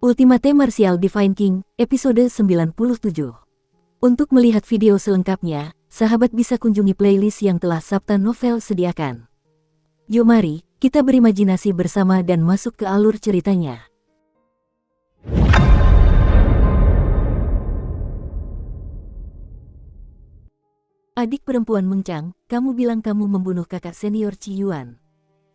Ultimate Martial Divine King, episode 97. Untuk melihat video selengkapnya, sahabat bisa kunjungi playlist yang telah Sabta Novel sediakan. Yuk mari, kita berimajinasi bersama dan masuk ke alur ceritanya. Adik perempuan Mengcang, kamu bilang kamu membunuh kakak senior Qi Yuan.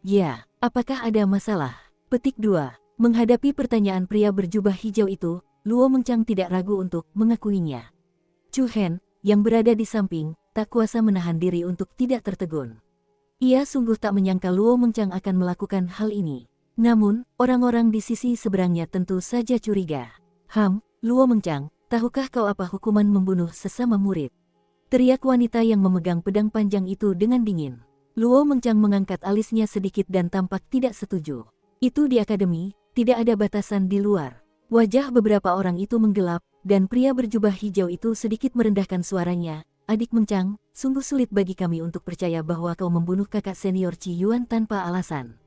Ya, apakah ada masalah? Petik 2. Menghadapi pertanyaan pria berjubah hijau itu, Luo Mengcang tidak ragu untuk mengakuinya. Chu Hen, yang berada di samping, tak kuasa menahan diri untuk tidak tertegun. Ia sungguh tak menyangka Luo Mengcang akan melakukan hal ini. Namun, orang-orang di sisi seberangnya tentu saja curiga. Luo Mengcang, tahukah kau apa hukuman membunuh sesama murid? Teriak wanita yang memegang pedang panjang itu dengan dingin. Luo Mengcang mengangkat alisnya sedikit dan tampak tidak setuju. Itu di akademi, tidak ada batasan di luar. Wajah beberapa orang itu menggelap, dan pria berjubah hijau itu sedikit merendahkan suaranya. Adik Mengcang, sungguh sulit bagi kami untuk percaya bahwa kau membunuh kakak senior Qi Yuan tanpa alasan.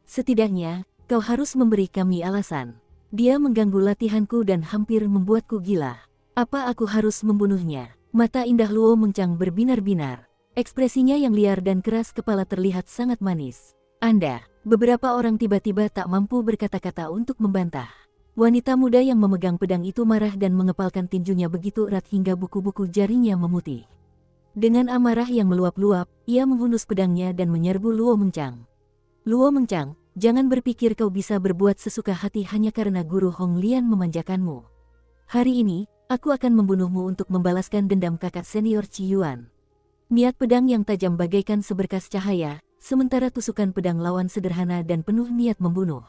Setidaknya, kau harus memberi kami alasan. Dia mengganggu latihanku dan hampir membuatku gila. Apa aku harus membunuhnya? Mata indah Luo Mengcang berbinar-binar. Ekspresinya yang liar dan keras kepala terlihat sangat manis. Beberapa orang tiba-tiba tak mampu berkata-kata untuk membantah. Wanita muda yang memegang pedang itu marah dan mengepalkan tinjunya begitu erat hingga buku-buku jarinya memutih. Dengan amarah yang meluap-luap, ia menghunus pedangnya dan menyerbu Luo Mengcang. Luo Mengcang, jangan berpikir kau bisa berbuat sesuka hati hanya karena guru Hong Lian memanjakanmu. Hari ini, aku akan membunuhmu untuk membalaskan dendam kakak senior Qi Yuan. Niat pedang yang tajam bagaikan seberkas cahaya, sementara tusukan pedang lawan sederhana dan penuh niat membunuh.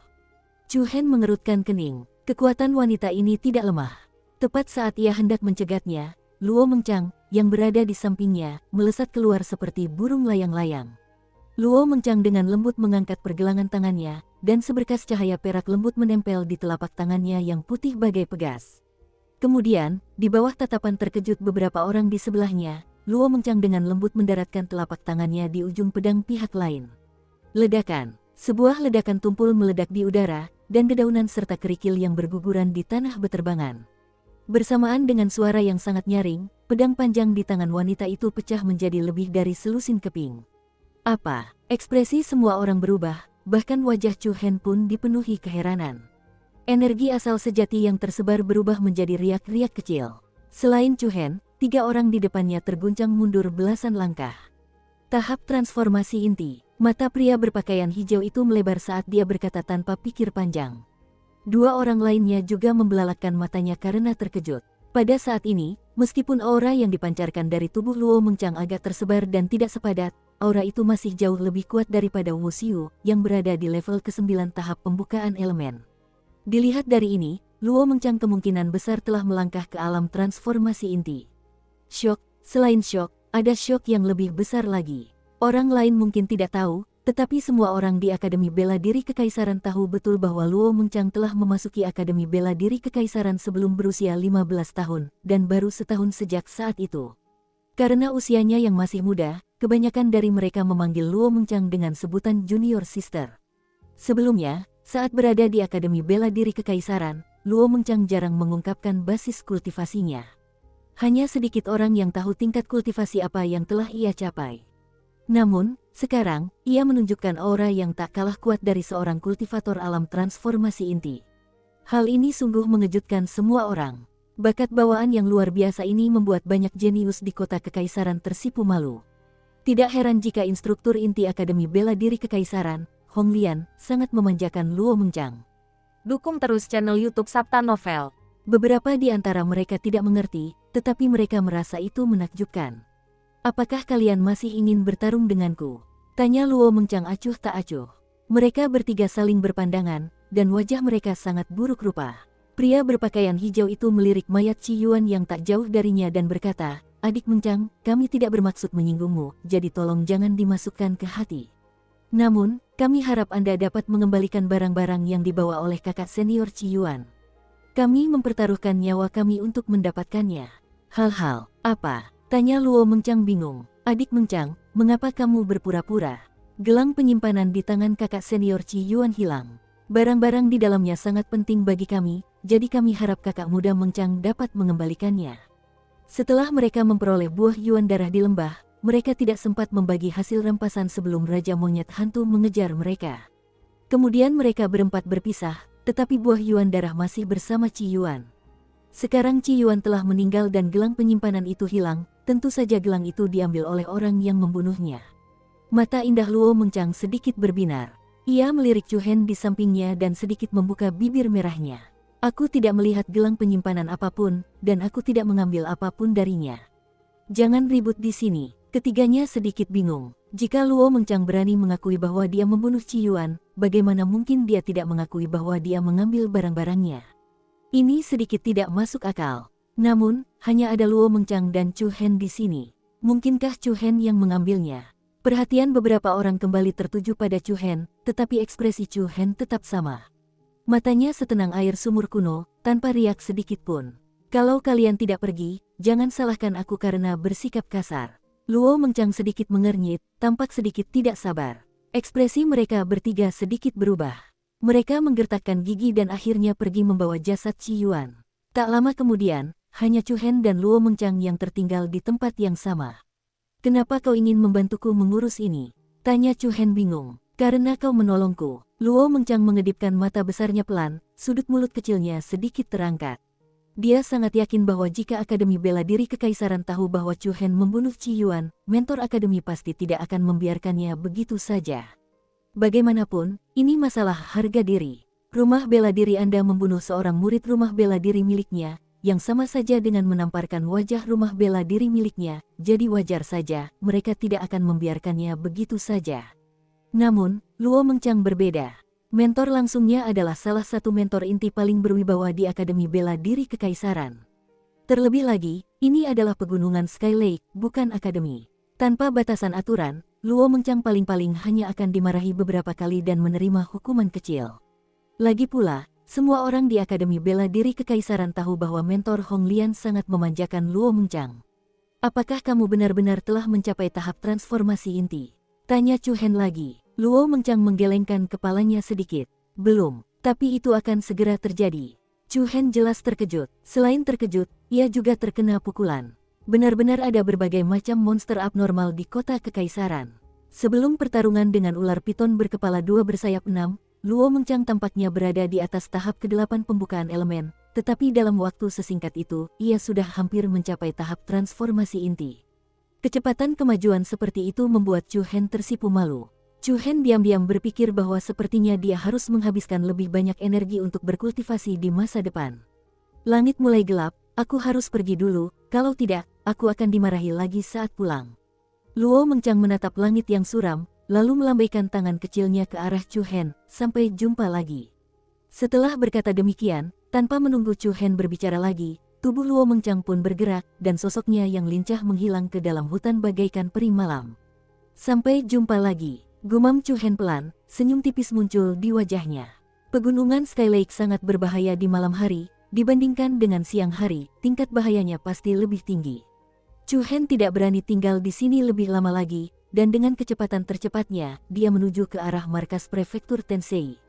Chu Hen mengerutkan kening. Kekuatan wanita ini tidak lemah. Tepat saat ia hendak mencegatnya, Luo Mengcang, yang berada di sampingnya, melesat keluar seperti burung layang-layang. Luo Mengcang dengan lembut mengangkat pergelangan tangannya, dan seberkas cahaya perak lembut menempel di telapak tangannya yang putih bagai pegas. Kemudian, di bawah tatapan terkejut beberapa orang di sebelahnya, Luo Mengcang dengan lembut mendaratkan telapak tangannya di ujung pedang pihak lain. Ledakan. Sebuah ledakan tumpul meledak di udara, dan dedaunan serta kerikil yang berguguran di tanah beterbangan. Bersamaan dengan suara yang sangat nyaring, pedang panjang di tangan wanita itu pecah menjadi lebih dari selusin keping. Ekspresi semua orang berubah, bahkan wajah Chu Hen pun dipenuhi keheranan. Energi asal sejati yang tersebar berubah menjadi riak-riak kecil. Selain Chu Hen, 3 orang di depannya terguncang mundur belasan langkah. Tahap transformasi inti. Mata pria berpakaian hijau itu melebar saat dia berkata tanpa pikir panjang. 2 orang lainnya juga membelalakkan matanya karena terkejut. Pada saat ini, meskipun aura yang dipancarkan dari tubuh Luo Mengcang agak tersebar dan tidak sepadat, aura itu masih jauh lebih kuat daripada Wu Xiu yang berada di level ke-9 tahap pembukaan elemen. Dilihat dari ini, Luo Mengcang kemungkinan besar telah melangkah ke alam transformasi inti. Syok, selain syok, ada syok yang lebih besar lagi. Orang lain mungkin tidak tahu, tetapi semua orang di Akademi Bela Diri Kekaisaran tahu betul bahwa Luo Mengcang telah memasuki Akademi Bela Diri Kekaisaran sebelum berusia 15 tahun, dan baru setahun sejak saat itu. Karena usianya yang masih muda, kebanyakan dari mereka memanggil Luo Mengcang dengan sebutan Junior Sister. Sebelumnya, saat berada di Akademi Bela Diri Kekaisaran, Luo Mengcang jarang mengungkapkan basis kultivasinya. Hanya sedikit orang yang tahu tingkat kultivasi apa yang telah ia capai. Namun, sekarang, ia menunjukkan aura yang tak kalah kuat dari seorang kultivator alam transformasi inti. Hal ini sungguh mengejutkan semua orang. Bakat bawaan yang luar biasa ini membuat banyak jenius di kota Kekaisaran tersipu malu. Tidak heran jika instruktur inti Akademi Bela Diri Kekaisaran, Hong Lian, sangat memanjakan Luo Mengcang. Dukung terus channel YouTube Sabta Novel. Beberapa di antara mereka tidak mengerti, tetapi mereka merasa itu menakjubkan. Apakah kalian masih ingin bertarung denganku? Tanya Luo Mengcang acuh tak acuh. Mereka bertiga saling berpandangan, dan wajah mereka sangat buruk rupa. Pria berpakaian hijau itu melirik mayat Qi Yuan yang tak jauh darinya dan berkata, "Adik Mengcang, kami tidak bermaksud menyinggungmu, jadi tolong jangan dimasukkan ke hati. Namun, kami harap Anda dapat mengembalikan barang-barang yang dibawa oleh kakak senior Qi Yuan. Kami mempertaruhkan nyawa kami untuk mendapatkannya." Hal-hal apa? Tanya Luo Mengcang bingung. Adik Mengcang, mengapa kamu berpura-pura? Gelang penyimpanan di tangan kakak senior Qi Yuan hilang. Barang-barang di dalamnya sangat penting bagi kami, jadi kami harap kakak muda Meng Chang dapat mengembalikannya. Setelah mereka memperoleh buah Yuan darah di lembah, mereka tidak sempat membagi hasil rampasan sebelum Raja Monyet Hantu mengejar mereka. Kemudian mereka berempat berpisah, tetapi buah Yuan darah masih bersama Qi Yuan. Sekarang Qi Yuan telah meninggal dan gelang penyimpanan itu hilang, tentu saja gelang itu diambil oleh orang yang membunuhnya. Mata indah Luo Meng Chang sedikit berbinar. Ia melirik Chu Hen di sampingnya dan sedikit membuka bibir merahnya. Aku tidak melihat gelang penyimpanan apapun, dan aku tidak mengambil apapun darinya. Jangan ribut di sini. Ketiganya sedikit bingung. Jika Luo Meng Chang berani mengakui bahwa dia membunuh Qi Yuan, bagaimana mungkin dia tidak mengakui bahwa dia mengambil barang-barangnya? Ini sedikit tidak masuk akal. Namun, hanya ada Luo Meng Chang dan Chu Hen di sini. Mungkinkah Chu Hen yang mengambilnya? Perhatian beberapa orang kembali tertuju pada Chu Hen, tetapi ekspresi Chu Hen tetap sama. Matanya setenang air sumur kuno, tanpa riak sedikit pun. Kalau kalian tidak pergi, jangan salahkan aku karena bersikap kasar. Luo Meng Chang sedikit mengernyit, tampak sedikit tidak sabar. Ekspresi mereka bertiga sedikit berubah. Mereka menggertakkan gigi dan akhirnya pergi membawa jasad Qi Yuan. Tak lama kemudian, hanya Chu Hen dan Luo Meng Chang yang tertinggal di tempat yang sama. Kenapa kau ingin membantuku mengurus ini? Tanya Chu Hen bingung. Karena kau menolongku. Luo Meng Chang mengedipkan mata besarnya pelan, sudut mulut kecilnya sedikit terangkat. Dia sangat yakin bahwa jika Akademi Bela Diri Kekaisaran tahu bahwa Chu Hen membunuh Qi Yuan, mentor Akademi pasti tidak akan membiarkannya begitu saja. Bagaimanapun, ini masalah harga diri. Rumah bela diri Anda membunuh seorang murid rumah bela diri miliknya, yang sama saja dengan menamparkan wajah rumah bela diri miliknya, jadi wajar saja mereka tidak akan membiarkannya begitu saja. Namun, Luo Meng Chang berbeda. Mentor langsungnya adalah salah satu mentor inti paling berwibawa di Akademi Bela Diri Kekaisaran. Terlebih lagi, ini adalah pegunungan Sky Lake, bukan akademi. Tanpa batasan aturan, Luo Meng Chang paling-paling hanya akan dimarahi beberapa kali dan menerima hukuman kecil. Lagi pula, semua orang di Akademi Bela Diri Kekaisaran tahu bahwa mentor Hong Lian sangat memanjakan Luo Meng Chang. Apakah kamu benar-benar telah mencapai tahap transformasi inti? Tanya Chu Hen lagi. Luo Meng Chang menggelengkan kepalanya sedikit. Belum, tapi itu akan segera terjadi. Chu Hen jelas terkejut. Selain terkejut, ia juga terkena pukulan. Benar-benar ada berbagai macam monster abnormal di kota Kekaisaran. Sebelum pertarungan dengan ular piton berkepala dua bersayap 6, Luo Meng Chang tampaknya berada di atas tahap ke-8 pembukaan elemen, tetapi dalam waktu sesingkat itu, ia sudah hampir mencapai tahap transformasi inti. Kecepatan kemajuan seperti itu membuat Chu Hen tersipu malu. Chu Hen diam-diam berpikir bahwa sepertinya dia harus menghabiskan lebih banyak energi untuk berkultivasi di masa depan. Langit mulai gelap, aku harus pergi dulu, kalau tidak, aku akan dimarahi lagi saat pulang. Luo Meng Chang menatap langit yang suram, lalu melambaikan tangan kecilnya ke arah Chu Hen, sampai jumpa lagi. Setelah berkata demikian, tanpa menunggu Chu Hen berbicara lagi, tubuh Luo Meng Chang pun bergerak, dan sosoknya yang lincah menghilang ke dalam hutan bagaikan peri malam. Sampai jumpa lagi. Gumam Chu Hen pelan, senyum tipis muncul di wajahnya. Pegunungan Sky Lake sangat berbahaya di malam hari, dibandingkan dengan siang hari, tingkat bahayanya pasti lebih tinggi. Chu Hen tidak berani tinggal di sini lebih lama lagi, dan dengan kecepatan tercepatnya, dia menuju ke arah markas prefektur Tensei.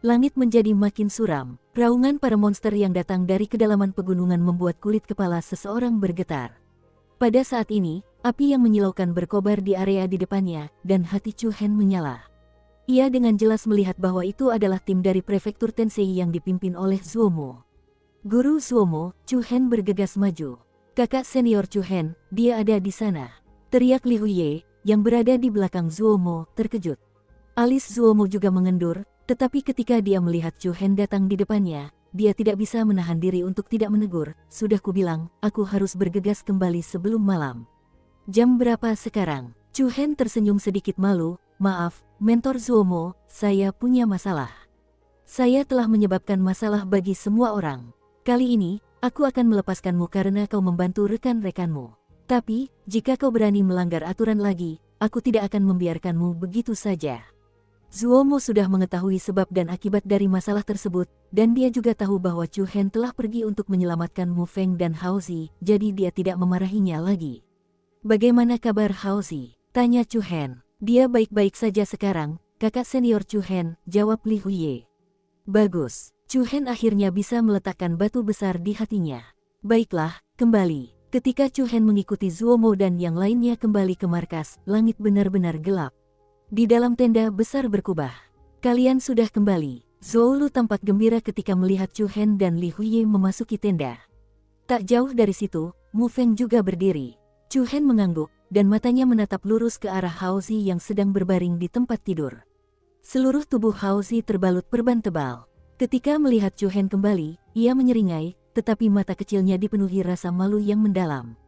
Langit menjadi makin suram, raungan para monster yang datang dari kedalaman pegunungan membuat kulit kepala seseorang bergetar. Pada saat ini, api yang menyilaukan berkobar di area di depannya, dan hati Chu Hen menyala. Ia dengan jelas melihat bahwa itu adalah tim dari prefektur Tensei yang dipimpin oleh Zuomo. Guru Zuomo, Chu Hen bergegas maju. Kakak senior Chu Hen, dia ada di sana. Teriak Li Huye, yang berada di belakang Zuomo, terkejut. Alis Zuomo juga mengendur, tetapi ketika dia melihat Chu Hen datang di depannya, dia tidak bisa menahan diri untuk tidak menegur. Sudah kubilang, aku harus bergegas kembali sebelum malam. Jam berapa sekarang? Chu Hen tersenyum sedikit malu. Maaf, mentor Zuomo, saya punya masalah. Saya telah menyebabkan masalah bagi semua orang. Kali ini, aku akan melepaskanmu karena kau membantu rekan-rekanmu. Tapi, jika kau berani melanggar aturan lagi, aku tidak akan membiarkanmu begitu saja. Zuomo sudah mengetahui sebab dan akibat dari masalah tersebut, dan dia juga tahu bahwa Chu Hen telah pergi untuk menyelamatkan Mu Feng dan Hao Zi, jadi dia tidak memarahinya lagi. Bagaimana kabar Hao Zi? Tanya Chu Hen. Dia baik-baik saja sekarang, kakak senior Chu Hen, jawab Li Huye. Bagus. Chu Hen akhirnya bisa meletakkan batu besar di hatinya. Baiklah, kembali. Ketika Chu Hen mengikuti Zuomo dan yang lainnya kembali ke markas, langit benar-benar gelap. Di dalam tenda besar berkubah. Kalian sudah kembali. Zhou Lu tampak gembira ketika melihat Chu Hen dan Li Huiye memasuki tenda. Tak jauh dari situ, Mu Feng juga berdiri. Chu Hen mengangguk, dan matanya menatap lurus ke arah Hao Zi yang sedang berbaring di tempat tidur. Seluruh tubuh Hao Zi terbalut perban tebal. Ketika melihat Chu Hen kembali, ia menyeringai, tetapi mata kecilnya dipenuhi rasa malu yang mendalam.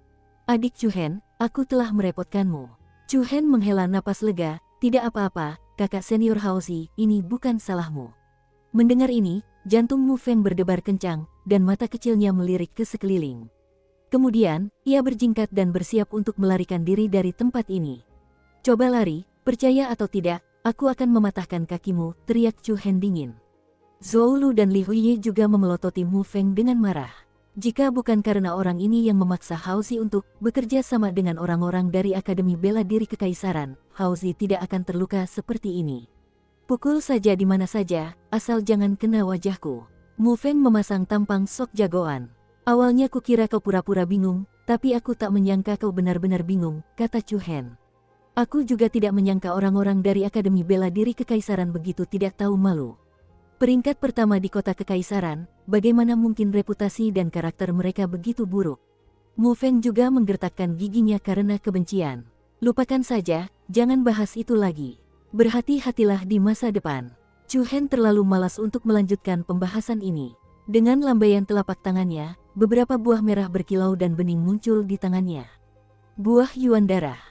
Adik Chu Hen, aku telah merepotkanmu. Chu Hen menghela napas lega, tidak apa-apa, kakak senior Hao Zi, ini bukan salahmu. Mendengar ini, jantung Mu Feng berdebar kencang, dan mata kecilnya melirik ke sekeliling. Kemudian, ia berjingkat dan bersiap untuk melarikan diri dari tempat ini. Coba lari, percaya atau tidak, aku akan mematahkan kakimu, teriak Chu Hen dingin. Zhou Lu dan Li Huiye juga memelototi Mu Feng dengan marah. Jika bukan karena orang ini yang memaksa Hao Zi untuk bekerja sama dengan orang-orang dari Akademi Bela Diri Kekaisaran, Hao Zi tidak akan terluka seperti ini. Pukul saja di mana saja, asal jangan kena wajahku. Mu Feng memasang tampang sok jagoan. Awalnya kukira kau pura-pura bingung, tapi aku tak menyangka kau benar-benar bingung, kata Chu Hen. Aku juga tidak menyangka orang-orang dari Akademi Bela Diri Kekaisaran begitu tidak tahu malu. Peringkat pertama di kota kekaisaran, bagaimana mungkin reputasi dan karakter mereka begitu buruk? Mu Feng juga menggertakkan giginya karena kebencian. Lupakan saja, jangan bahas itu lagi. Berhati-hatilah di masa depan. Chu Hen terlalu malas untuk melanjutkan pembahasan ini. Dengan lambaian telapak tangannya, beberapa buah merah berkilau dan bening muncul di tangannya. Buah Yuan darah.